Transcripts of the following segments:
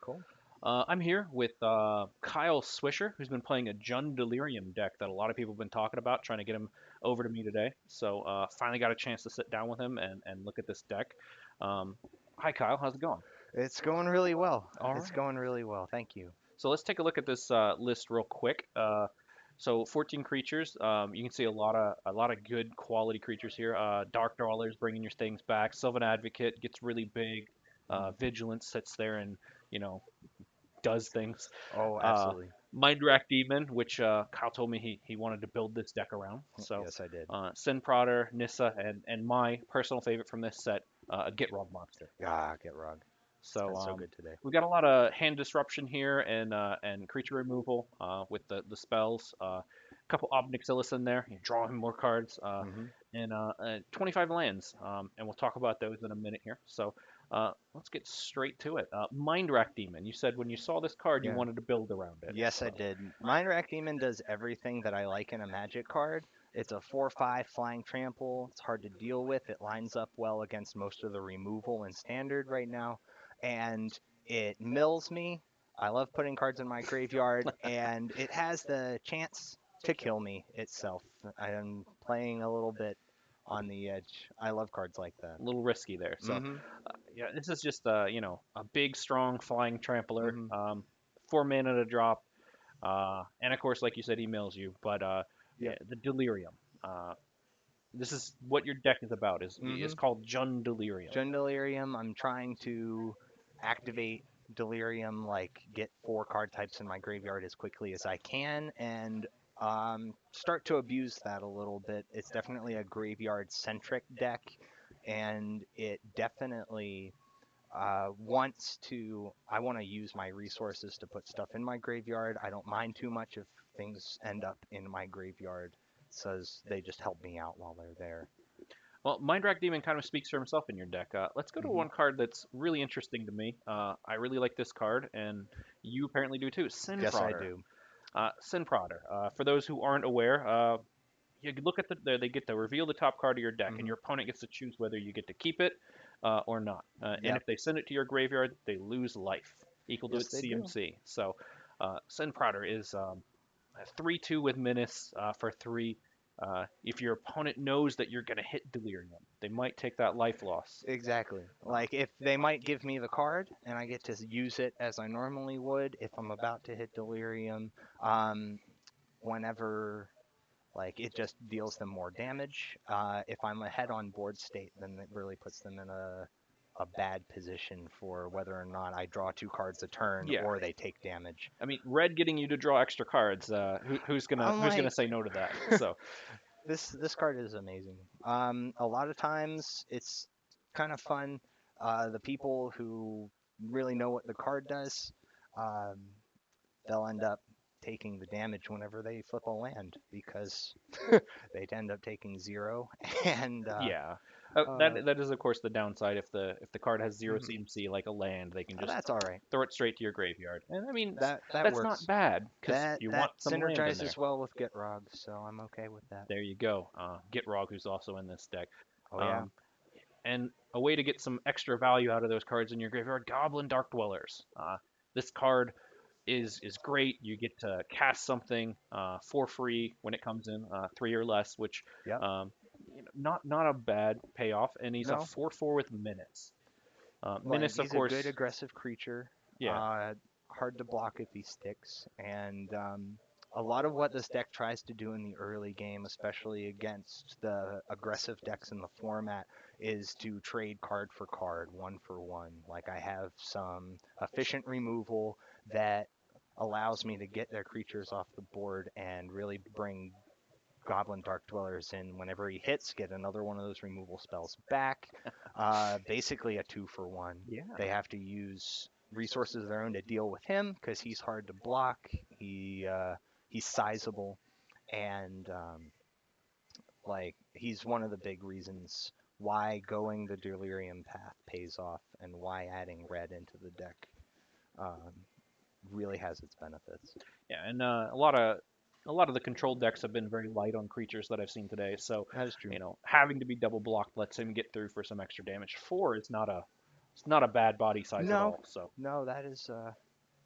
Cool. I'm here with Kyle Swisher, who's been playing a Jund Delirium deck that a lot of people have been talking about, trying to get him over to me today. So finally got a chance to sit down with him and look at this deck. Um, Hi, Kyle. How's it going? It's going really well. All It's right. going really well. Thank you. So let's take a look at this list real quick. So 14 creatures. You can see a lot of good quality creatures here. Dark Dwellers bringing your things back. Sylvan Advocate gets really big. Mhm. Vigilance sits there and you know does things. Oh, Uh, absolutely. Mind Rack Demon, which Kyle told me he wanted to build this deck around. So Yes, I did. Sin Prodder, Nissa, and my personal favorite from this set, a Gitrog monster. Get Rug. So That's so good today. we've got a lot of hand disruption here and creature removal with the spells. A couple Obnixilis in there, you draw him more cards, Hmm. and 25 lands. And we'll talk about those in a minute here. So let's get straight to it. Mind Rack Demon. You said when you saw this card, you Yeah. wanted to build around it. Yes, I So did. Mind Rack Demon does everything that I like in a Magic card. It's a 4/5 flying trample. It's hard to deal with. It lines up well against most of the removal in Standard right now, and it mills me. I love putting cards in my graveyard, and it has the chance to kill me itself. I am playing a little bit on the edge. I love cards like that. a little risky there. So Mm-hmm. yeah, this is just a big, strong flying trampler. Mm-hmm. 4 mana to drop. And of course, like you said, he mills you. But yeah, Yep. the Delirium. Uh, this is what your deck is about. Is Mm-hmm. called Jund Delirium. Jund Delirium, I'm trying to activate Delirium, like get 4 card types in my graveyard as quickly as I can, and start to abuse that a little bit. It's definitely a graveyard centric deck, and it definitely I want to use my resources to put stuff in my graveyard. I don't mind too much if things end up in my graveyard, says they just help me out while they're there. Well, Mindrak Demon kind of speaks for himself in your deck. Let's go to Hmm. one card that's really interesting to me. I really like this card, and you apparently do too. Sin Yes, I Prodder. do. Sin Prodder. For those who aren't aware, you could look at they get to reveal the top card of your deck, and Hmm. your opponent gets to choose whether you get to keep it or not. And Yep. if they send it to your graveyard, they lose life, equal to Yes, its they do. CMC. So, Sin Prodder is a 3/2 with Menace for 3. If your opponent knows that you're going to hit Delirium, they might take that life loss. Exactly. Uh, Like if they might give me the card and I get to use it as I normally would if I'm about to hit Delirium, um, whenever like it just deals them more damage. If I'm ahead on board state, then it really puts them in a bad position for whether or not I draw 2 cards a turn yeah, or they take damage. I mean, red getting you to draw extra cards. I'm who's gonna like, say no to that? So this card is amazing. A lot of times it's kind of fun. The people who really know what the card does, um, they'll end up taking the damage whenever they flip a land because they end up taking 0. And yeah, uh, that is of course the downside. If the card has zero mhm. CMC like a land, they can just That's all right. throw it straight to your graveyard. And I mean, That that's not works. bad because That you that want some land in there. synergizes well with Gitrog, so I'm okay with that. There you go. Gitrog, who's also in this deck. Oh yeah. Um, and a way to get some extra value out of those cards in your graveyard, Goblin Dark Dwellers. This card is great. You get to cast something for free when it comes in, 3 or less, which Yep. um, not a bad payoff. And he's a No. 4/4 with Menace. Like Menace, of he's a good course, aggressive creature. yeah, Uh, Hard to block if he sticks, and a lot of what this deck tries to do in the early game, especially against the aggressive decks in the format, is to trade card for card, 1 for 1. Like I have some efficient removal that allows me to get their creatures off the board and really bring Goblin Dark Dwellers in. Whenever he hits, get another one of those removal spells back. Basically a 2 for 1. yeah. They have to use resources of their own to deal with him because he's hard to block. He's sizable, and like he's one of the big reasons why going the Delirium path pays off, and why adding red into the deck um, really has its benefits. Yeah, and a lot of the controlled decks have been very light on creatures that I've seen today. So, That is true. having to be double blocked lets him get through for some extra damage. 4 is not a It's not a bad body size at No, all. So, no, that is a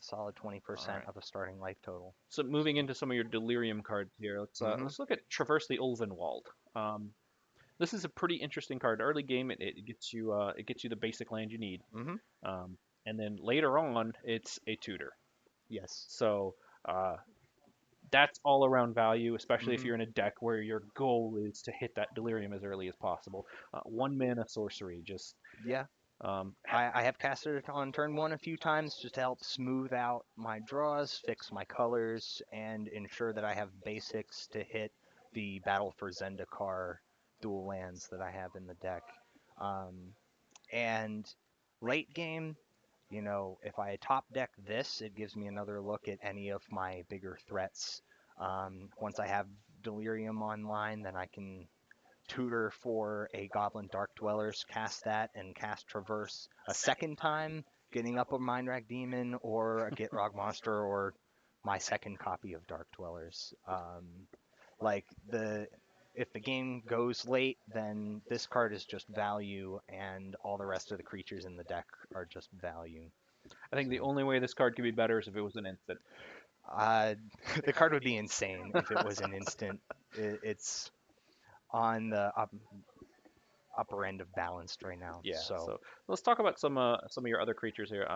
solid all 20% right. of a starting life total. So moving into some of your Delirium cards here, Mm-hmm. let's look at Traverse the Ulvenwald. Um, this is a pretty interesting card. Early game, it gets you the basic land you need, Mm-hmm. um, and then later on, it's a tutor. Yes. So uh, that's all around value, especially if Mm-hmm. you're in a deck where your goal is to hit that Delirium as early as possible. One mana sorcery, just Yeah. um, I have casted it on turn one a few times just to help smooth out my draws, fix my colors, and ensure that I have basics to hit the Battle for Zendikar dual lands that I have in the deck. Um, and late game, if I top deck this, it gives me another look at any of my bigger threats. Once I have Delirium online, then I can tutor for a Goblin Dark Dwellers, cast that, and cast Traverse a second time, getting up a Mindrag Demon or a Gitrog Monster or my second copy of Dark Dwellers. Like the if the game goes late, then this card is just value, and all the rest of the creatures in the deck are just value. I think the So, only way this card could be better is if it was an instant. uh, the card would be insane if it was an instant. It's on the upper end of balanced right now. Yeah. So, So let's talk about some of your other creatures here.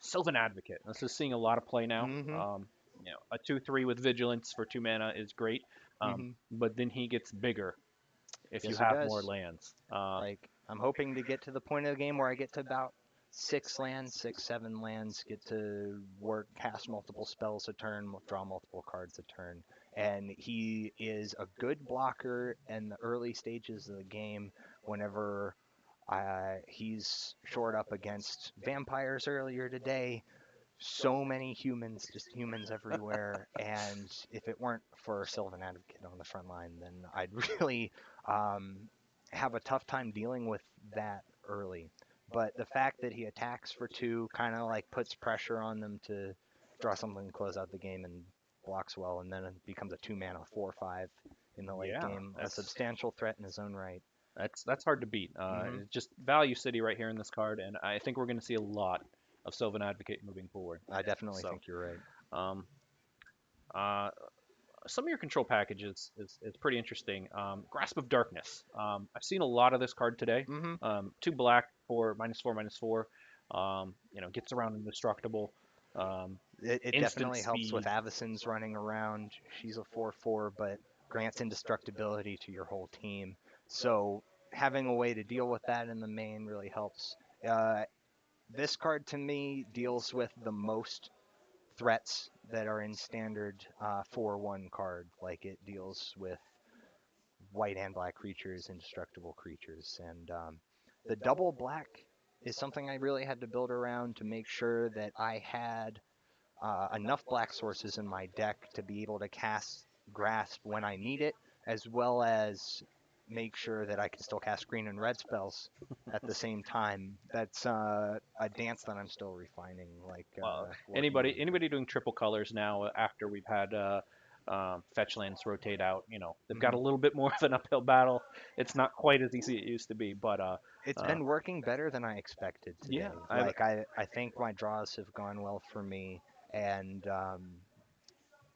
Sylvan Advocate. This is seeing a lot of play now. hmm A 2/3 with Vigilance for 2 mana is great, hmm but then he gets bigger if you yes, he have more does. lands. Like, I'm hoping to get to the point of the game where I get to about 6 lands, 6, 7 lands, get to work, cast multiple spells a turn, draw multiple cards a turn. And he is a good blocker in the early stages of the game whenever he's shored up against vampires earlier today. So many humans, just humans everywhere. And if it weren't for Sylvan Advocate on the front line, then I'd really um, have a tough time dealing with that early. But the fact that he attacks for two kind of like puts pressure on them to draw something to close out the game and blocks well, and then it becomes a 2 mana 4/5 in the late Yeah, game, a substantial threat in his own right. that's hard to beat. hmm It's just value city right here in this card, and I think we're going to see a lot of Sylvan Advocate moving forward. I definitely So, think you're right. um, uh, some of your control packages is pretty interesting. Grasp of Darkness. I've seen a lot of this card today. hmm 2 black for -4/-4. Gets around indestructible. Um, It instant definitely helps with speed. Avacyn's running around. She's a 4/4, but grants indestructibility to your whole team. So having a way to deal with that in the main really helps. Uh, this card to me deals with the most threats that are in standard 4/1 card. Like it deals with white and black creatures, indestructible creatures, and the double black is something I really had to build around to make sure that I had enough black sources in my deck to be able to cast Grasp when I need it, as well as make sure that I can still cast green and red spells at the same time. That's a dance that I'm still refining, like working Anybody on. anybody doing triple colors now after we've had fetch lands rotate out, they've got hmm a little bit more of an uphill battle. It's not quite as easy as it used to be, but It's uh, been working better than I expected yeah, today. I've Like I think my draws have gone well for me, and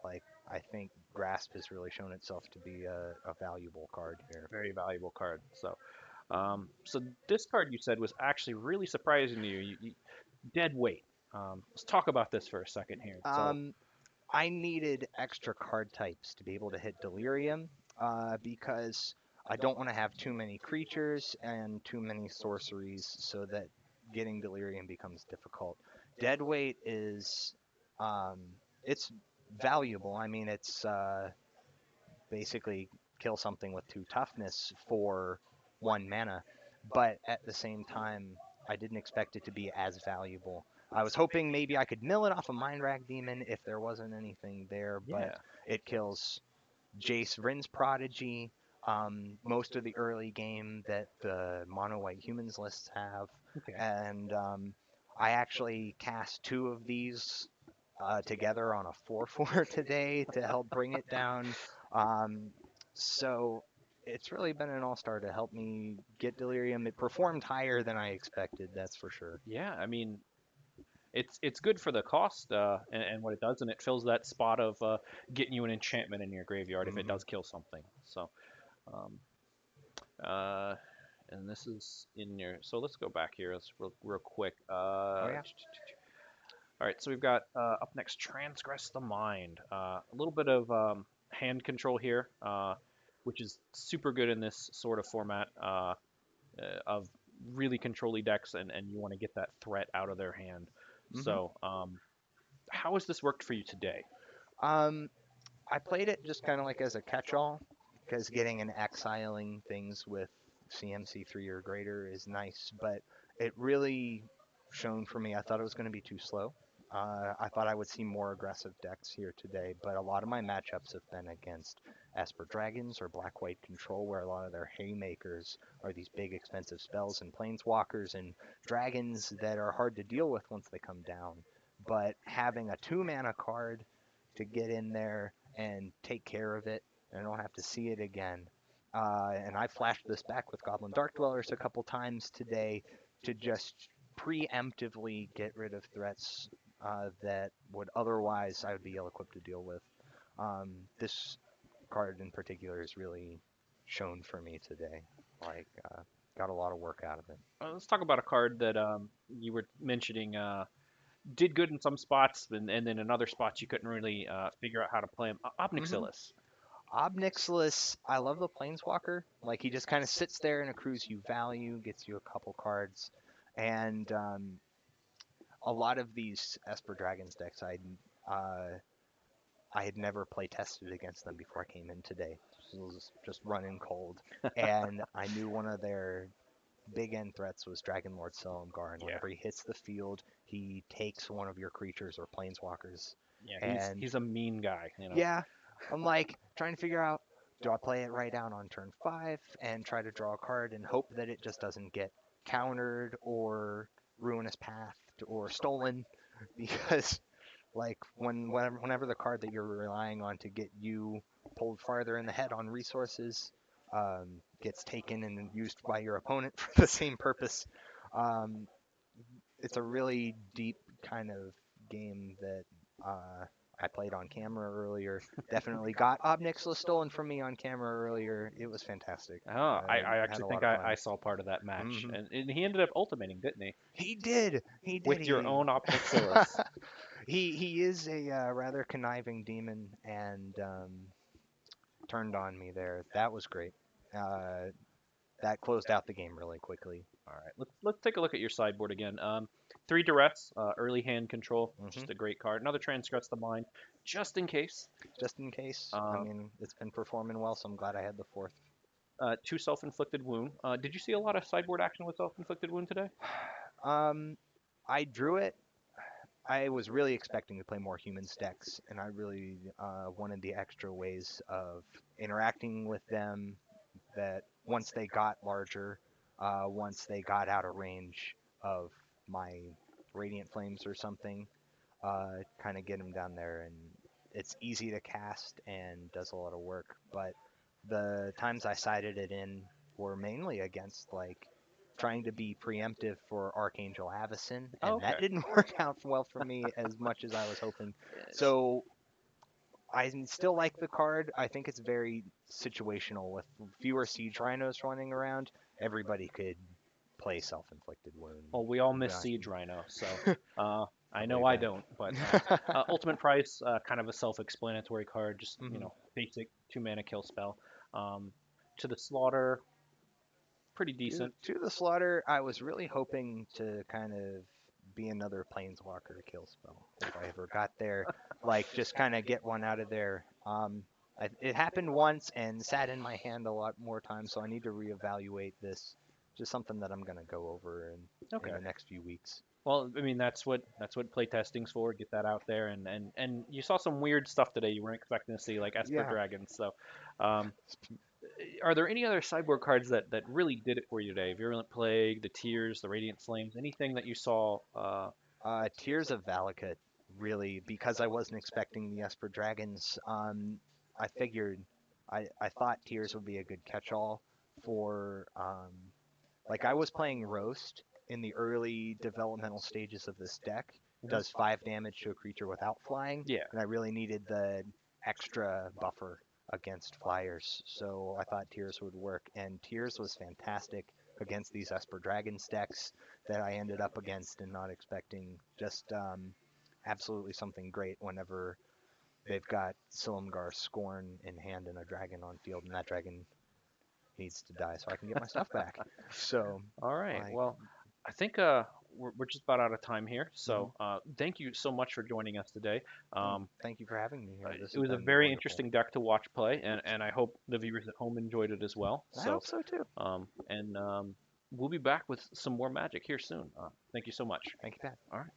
like I think Grasp has really shown itself to be a valuable card here. very valuable card. So this card you said was actually really surprising to you. Dead weight. Let's talk about this for a second here. So Um, I needed extra card types to be able to hit Delirium, because I don't want to have too many creatures and too many sorceries, so that getting Delirium becomes difficult. Deadweight is, um, it's valuable. I mean, it's basically kill something with 2 toughness for 1 mana, but at the same time, I didn't expect it to be as valuable. I was hoping maybe I could mill it off a Mindrag Demon if there wasn't anything there, but yeah, it kills Jace Vryn's Prodigy, most of the early game that the mono white humans lists have, okay. and I actually cast two of these together on a 4/4 today to help bring it down. Um, so it's really been an all-star to help me get Delirium. It performed higher than I expected, that's for sure. Yeah, I mean, it's good for the cost and what it does, and it fills that spot of getting you an enchantment in your graveyard if it Hmm. does kill something. So, um, uh, and this is in your. So let's go back here. Let's real quick. Oh yeah. All right, so we've got up next, Transgress the Mind. A little bit of hand control here, which is super good in this sort of format of really controlly decks, and you want to get that threat out of their hand. Hmm. So, how has this worked for you today? Um, I played it just kind of like as a catch-all, because getting and exiling things with CMC 3 or greater is nice, but it really shone for me. I thought it was going to be too slow. I thought I would see more aggressive decks here today, but a lot of my matchups have been against Esper Dragons or Black-White Control, where a lot of their haymakers are these big expensive spells and planeswalkers and dragons that are hard to deal with once they come down. But having a 2 mana card to get in there and take care of it, and I don't have to see it again. And I flashed this back with Goblin Dark Dwellers a couple times today to just preemptively get rid of threats that would otherwise I would be ill equipped to deal with. This card in particular has really shown for me today. Like, got a lot of work out of it. Let's talk about a card that you were mentioning did good in some spots, and then in other spots you couldn't really figure out how to play him. Hmm. Obnixilis. Obnixilus, I love the Planeswalker. Like, he just kind of sits there and accrues you value, gets you a couple cards, and a lot of these Esper Dragons decks, uh, I had never play tested against them before I came in today. It was just running cold, and I knew one of their big end threats was Dragon Lord Silumgar, and Yeah, whenever he hits the field, he takes one of your creatures or planeswalkers. yeah, And he's a mean guy, you know. yeah, I'm like trying to figure out, do I play it right down on turn 5 and try to draw a card and hope that it just doesn't get countered or ruinous pathed or stolen? Because like whenever the card that you're relying on to get you pulled farther in the head on resources gets taken and used by your opponent for the same purpose, um, it's a really deep kind of game that I played on camera earlier. Definitely got Obnixla stolen from me on camera earlier. It was fantastic. Oh, I Had actually a lot think of I fun. saw part of that match, Hmm. and he ended up ultimating, didn't he? He did. He did. With your He own Obnixilis. he is a rather conniving demon and turned on me there. That was great. Uh, that closed out the game really quickly. All right, let's take a look at your sideboard again. Three duress, early hand control, Hmm. just a great card. Another transgress the mind, just in case. Just in case. I Uh, mean, it's been performing well, so I'm glad I had the fourth. Two self-inflicted wound. Did you see a lot of sideboard action with self-inflicted wound today? Um, I drew it. I was really expecting to play more human stacks, and I really wanted the extra ways of interacting with them. That once they got larger, once they got out of range of my radiant flames or something, kind of get them down there, and it's easy to cast and does a lot of work. But the times I sided it in were mainly against like trying to be preemptive for Archangel Avacyn, Oh, and that okay. didn't work out well for me as much as I was hoping. So I still like the card. I think it's very situational. With fewer siege rhinos running around, everybody could play self-inflicted wound. Well, we all To be miss honest Siege with Rhino, so I I know believe I that. don't. But Ultimate Price, kind of a self-explanatory card, just Hmm. basic 2 mana kill spell. Um, to the Slaughter, pretty decent. To the slaughter, I was really hoping to kind of be another planeswalker kill spell if I ever got there. Like just kind of get one out of there. It happened once and sat in my hand a lot more times, so I need to reevaluate this. Just something that I'm gonna go over in Okay. the next few weeks. Well, I mean that's what playtesting's for. Get that out there, and you saw some weird stuff today you weren't expecting to see, like Esper Yeah. Dragons. So, um, are there any other sideboard cards that really did it for you today? Virulent Plague, the Tears, the Radiant Flames, anything that you saw? Tears of Valakut, really, because I wasn't expecting the Esper Dragons. I figured. I thought Tears would be a good catch-all for like I was playing Roast in the early developmental stages of this deck. Mhm. Does 5 damage to a creature without flying, Yeah. and I really needed the extra buffer against flyers. So I thought Tears would work, and Tears was fantastic against these Esper Dragons decks that I ended up against and not expecting. Just absolutely something great whenever they've got Silumgar Scorn in hand and a dragon on field, and that dragon needs to die so I can get my stuff back. So All right. I Well, I think we're just about out of time here. mhm. So thank you so much for joining us today. Well, Um, thank you for having me here. This it has was a been very wonderful. interesting deck to watch play, and I hope the viewers at home enjoyed it as well. I So hope so too. and we'll be back with some more magic here soon. Thank you so much. Thank you, Pat. All right.